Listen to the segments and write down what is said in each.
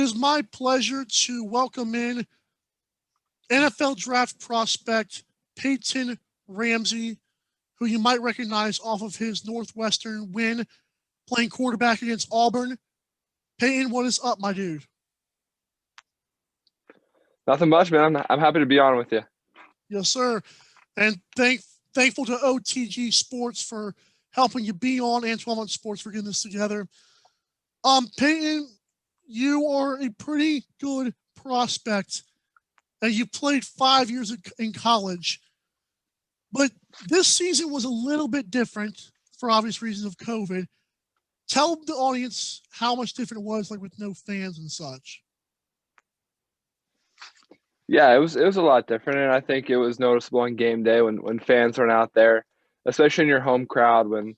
is my pleasure to welcome in NFL draft prospect Peyton Ramsey, who you might recognize off of his Northwestern win playing quarterback against Auburn. Peyton, what is up, my dude? Nothing much, man. I'm happy to be on with you. Yes, sir. And thankful to OTG Sports for helping you be on, and 12 Month Sports for getting this together. Peyton, you are a pretty good prospect, and you played 5 years in college. But this season was a little bit different for obvious reasons of COVID. Tell the audience how much different it was, like with no fans and such. Yeah, it was a lot different, and I think it was noticeable on game day when fans aren't out there, especially in your home crowd when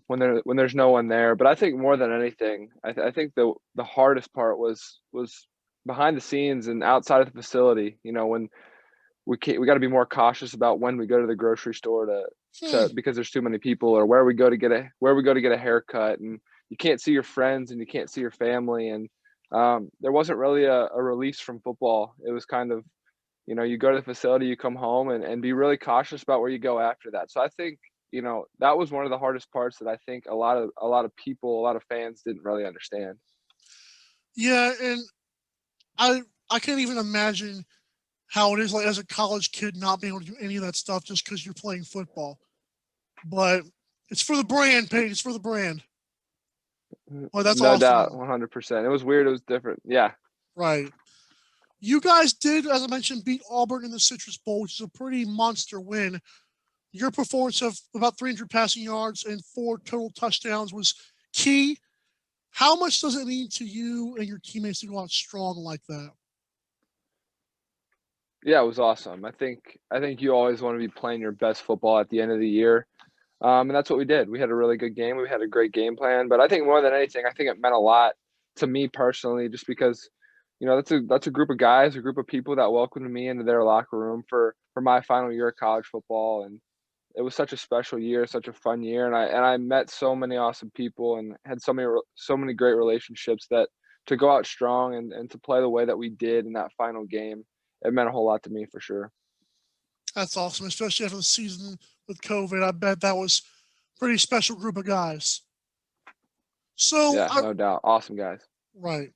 there's no one there. But I think more than anything, I think the hardest part was behind the scenes and outside of the facility. You know, when we got to be more cautious about when we go to the grocery store to because there's too many people, or where we go to get a haircut, and you can't see your friends and you can't see your family. And there wasn't really a release from football. It was kind of, you go to the facility, you come home, and be really cautious about where you go after that. So I think, that was one of the hardest parts that I think a lot of people, a lot of fans didn't really understand. Yeah, and I can't even imagine how it is like as a college kid not being able to do any of that stuff just because you're playing football. But it's for the brand, Peyton. It's for the brand. Well, that's No awesome. doubt, 100%. It was weird. It was different. Yeah. Right. You guys did, as I mentioned, beat Auburn in the Citrus Bowl, which is a pretty monster win. Your performance of about 300 passing yards and 4 total touchdowns was key. How much does it mean to you and your teammates to go out strong like that? Yeah, it was awesome. I think you always want to be playing your best football at the end of the year. And that's what we did. We had a really good game. We had a great game plan. But I think more than anything, I think it meant a lot to me personally, just because, that's a group of guys, a group of people that welcomed me into their locker room for my final year of college football. And it was such a special year, such a fun year. And I met so many awesome people and had so many great relationships that to go out strong and to play the way that we did in that final game, it meant a whole lot to me for sure. That's awesome, especially after the season with COVID. I bet that was a pretty special group of guys. So, Yeah, no doubt. Awesome guys. Right.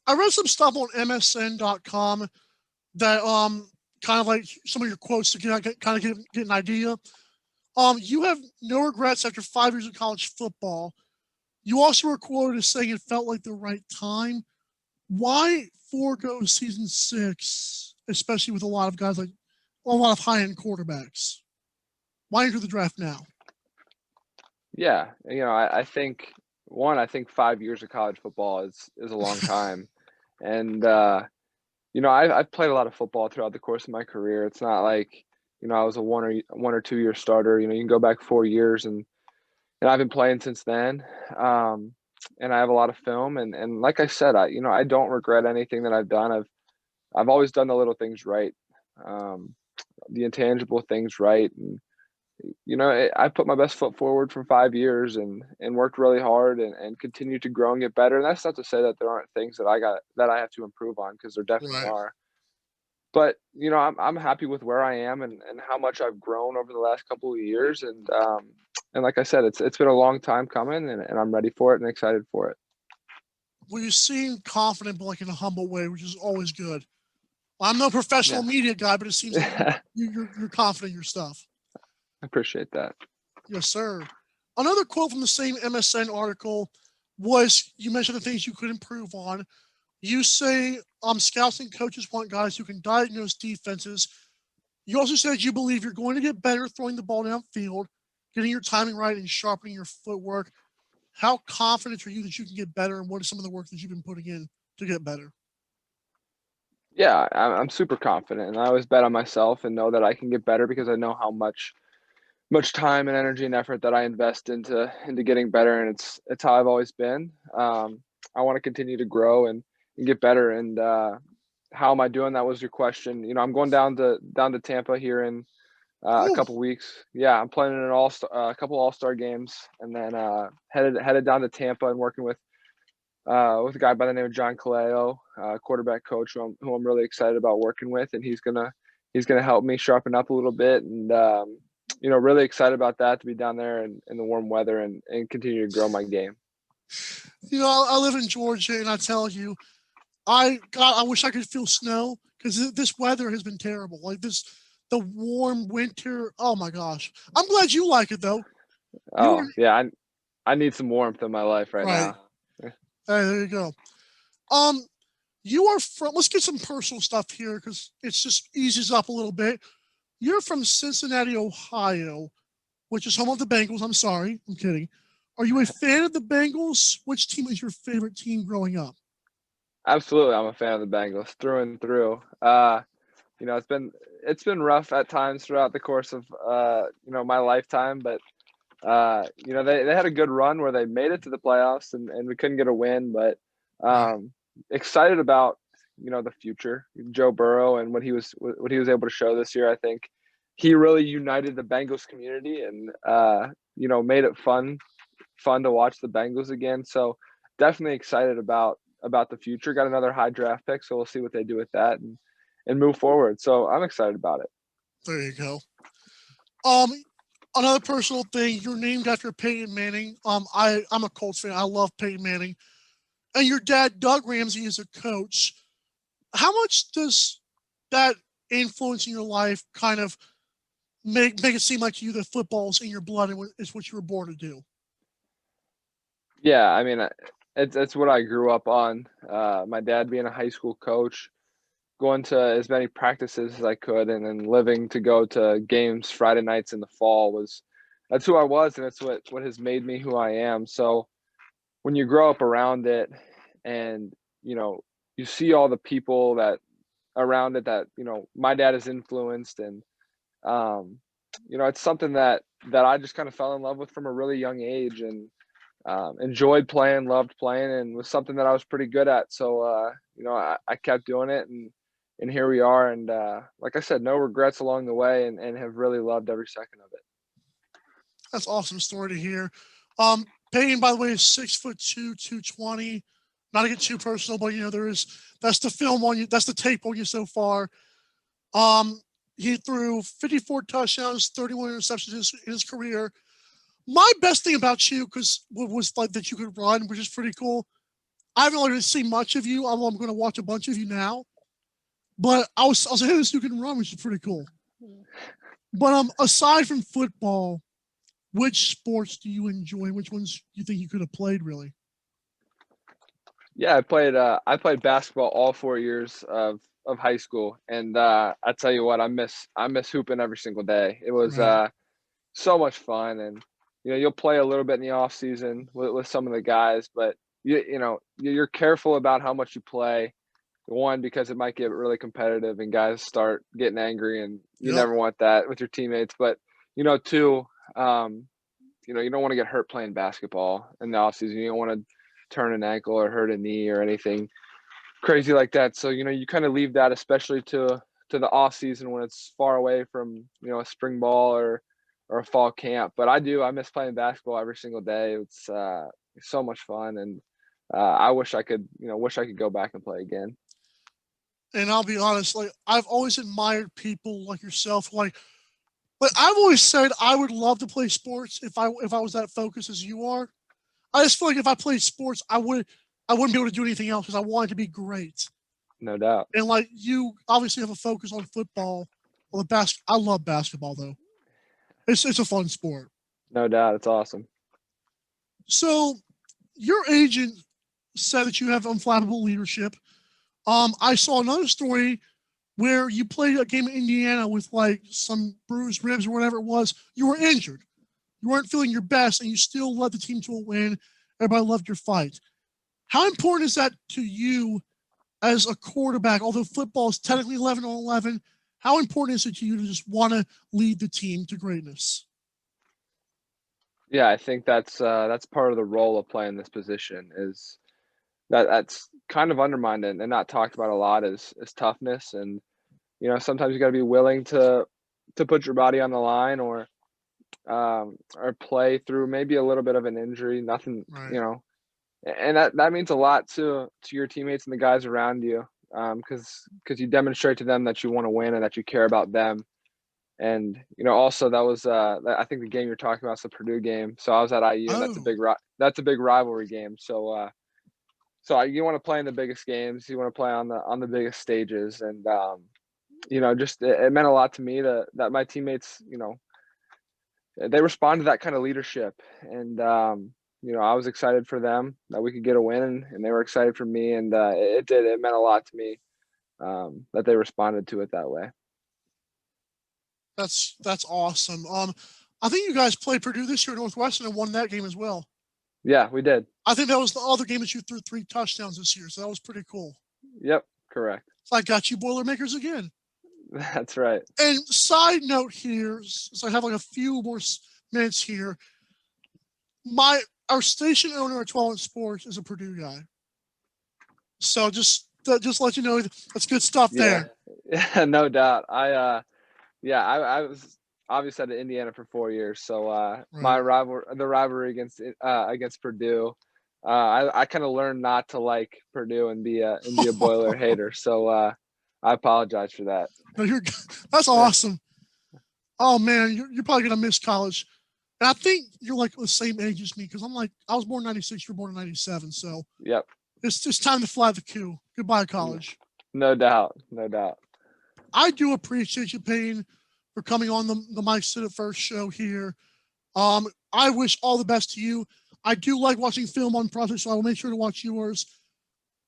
I read some stuff on MSN.com that kind of like some of your quotes to get an idea. You have no regrets after 5 years of college football. You also were quoted as saying it felt like the right time. Why forego season 6, especially with a lot of guys like a lot of high-end quarterbacks? Why enter the draft now? Yeah, I think 5 years of college football is a long time, and I've played a lot of football throughout the course of my career. It's not like I was a 1 or 2 year starter. You can go back 4 years, and I've been playing since then. And I have a lot of film, and like I said, I don't regret anything that I've done. I've always done the little things right, the intangible things right, and I put my best foot forward for 5 years and worked really hard and continued to grow and get better. And that's not to say that there aren't things that I have to improve on, because there definitely Right. are. But I'm happy with where I am and how much I've grown over the last couple of years. And like I said, it's been a long time coming, and I'm ready for it and excited for it. Well, you seem confident, but like in a humble way, which is always good. I'm no professional Yeah. media guy, but it seems like I you're confident in your stuff. appreciate that. Yes, sir. Another quote from the same MSN article was, you mentioned the things you could improve on. You say scouts and coaches want guys who can diagnose defenses. You also said you believe you're going to get better throwing the ball downfield, getting your timing right, and sharpening your footwork. How confident are you that you can get better, and what is some of the work that you've been putting in to get better? Yeah, I'm super confident, and I always bet on myself and know that I can get better because I know how much time and energy and effort that I invest into getting better, and it's how I've always been. I want to continue to grow and get better. And how am I doing? That was your question. I'm going down to Tampa here in a Ooh, couple weeks. Yeah, I'm playing in a couple All-Star games, and then headed down to Tampa and working with with a guy by the name of John Kaleo, quarterback coach who I'm really excited about working with, and he's gonna help me sharpen up a little bit, and really excited about that, to be down there in the warm weather and continue to grow my game. I live in Georgia, and I tell you, I wish I could feel snow because this weather has been terrible. Like the warm winter. Oh my gosh! I'm glad you like it though. You were Oh yeah, I need some warmth in my life right right. now. Hey, there you go. Um, you are from. Let's get some personal stuff here because it's just eases up a little bit. You're from Cincinnati, Ohio, which is home of the Bengals. I'm sorry, I'm kidding. Are you a fan of the Bengals? Which team is your favorite team growing up? Absolutely, I'm a fan of the Bengals through and through. It's been rough at times throughout the course of my lifetime, but they had a good run where they made it to the playoffs and we couldn't get a win, but Right. excited about the future. Joe Burrow and what he was able to show this year. I think he really united the Bengals community and made it fun to watch the Bengals again. So definitely excited about the future. Got another high draft pick, so we'll see what they do with that and move forward. So I'm excited about it. There you go. Um, Another personal thing. You're named after Peyton Manning. I'm a Colts fan. I love Peyton Manning, and your dad Doug Ramsey is a coach. How much does that influence in your life kind of make it seem like you that football's in your blood and it's what you were born to do? Yeah, I mean, it's what I grew up on. My dad being a high school coach, going to as many practices as I could, and then living to go to games Friday nights in the fall was that's who I was, and it's what has made me who I am. So when you grow up around it, and you see all the people that around it that my dad has influenced, and um, it's something that I just kind of fell in love with from a really young age, and enjoyed playing, loved playing, and was something that I was pretty good at. So, I kept doing it, and here we are. And like I said, no regrets along the way, and have really loved every second of it. That's an awesome story to hear. Peyton, by the way, is 6'2", 220. Not to get too personal, but that's the film on you. That's the tape on you so far. He threw 54 touchdowns, 31 interceptions in his career. My best thing about you, because was like that you could run, which is pretty cool. I haven't really seen much of you. I'm going to watch a bunch of you now, but I was hey, this you can run, which is pretty cool. But aside from football, which sports do you enjoy? Which ones do you think you could have played really? Yeah, I played basketball all 4 years of high school, and I tell you what, I miss hooping every single day. It was Right. so much fun, and you'll play a little bit in the off season with some of the guys, but you're careful about how much you play. One, because it might get really competitive and guys start getting angry, and you Yep. never want that with your teammates. But two, you don't want to get hurt playing basketball in the off season. You don't want to turn an ankle or hurt a knee or anything crazy like that. So you kind of leave that, especially to the off season when it's far away from a spring ball or a fall camp. But I miss playing basketball every single day. It's so much fun, and I wish I could go back and play again. And I'll be honest, like I've always admired people like yourself. Like I've always said, I would love to play sports if I was that focused as you are. I just feel like if I played sports, I wouldn't be able to do anything else because I wanted to be great. No doubt. And like you obviously have a focus on football. Well, I love basketball though. It's a fun sport. No doubt. It's awesome. So your agent said that you have unflappable leadership. I saw another story where you played a game in Indiana with like some bruised ribs or whatever it was. You were injured. You weren't feeling your best, and you still led the team to a win. Everybody loved your fight. How important is that to you as a quarterback? Although football is technically 11 on 11, how important is it to you to just want to lead the team to greatness? Yeah, I think that's part of the role of playing this position is that's kind of undermined and not talked about a lot is toughness, and sometimes you got to be willing to put your body on the line or play through maybe a little bit of an injury. Nothing, Right. and that means a lot to your teammates and the guys around you, because you demonstrate to them that you want to win and that you care about them. And also that was I think the game you're talking about is the Purdue game. So I was at IU, and Oh, that's a big rivalry game. So you want to play in the biggest games, you want to play on the biggest stages, and just it meant a lot to me that my teammates, they respond to that kind of leadership. And I was excited for them that we could get a win, and they were excited for me, and it meant a lot to me that they responded to it that way. that's awesome. I think you guys played Purdue this year at Northwestern and won that game as well. Yeah, we did. I think that was the other game that you threw 3 touchdowns this year, so that was pretty cool. Yep, correct. So I got you Boilermakers again. That's right. And side note here, so I have like a few more minutes here. Our station owner at 12 Sports is a Purdue guy. So just let you know that's good stuff there. Yeah, no doubt. I was obviously at Indiana for 4 years, so Right. the rivalry against Purdue, I kind of learned not to like Purdue and be a Boiler hater. So I apologize for that. No, that's awesome. Oh man, you're probably gonna miss college. And I think you're like the same age as me, because I was born in 96, you were born in 97. So yep, it's just time to fly the coop. Goodbye, college. No doubt. I do appreciate you, Payne, for coming on the Mike Sit It First show here. I wish all the best to you. I do like watching film on projects, so I will make sure to watch yours.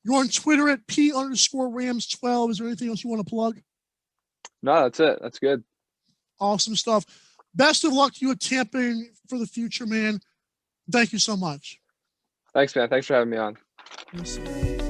You're on Twitter at P_Rams12. Is there anything else you want to plug? No, that's it. That's good. Awesome stuff. Best of luck to you at Tampa for the future, man. Thank you so much. Thanks, man. Thanks for having me on. Yes, sir.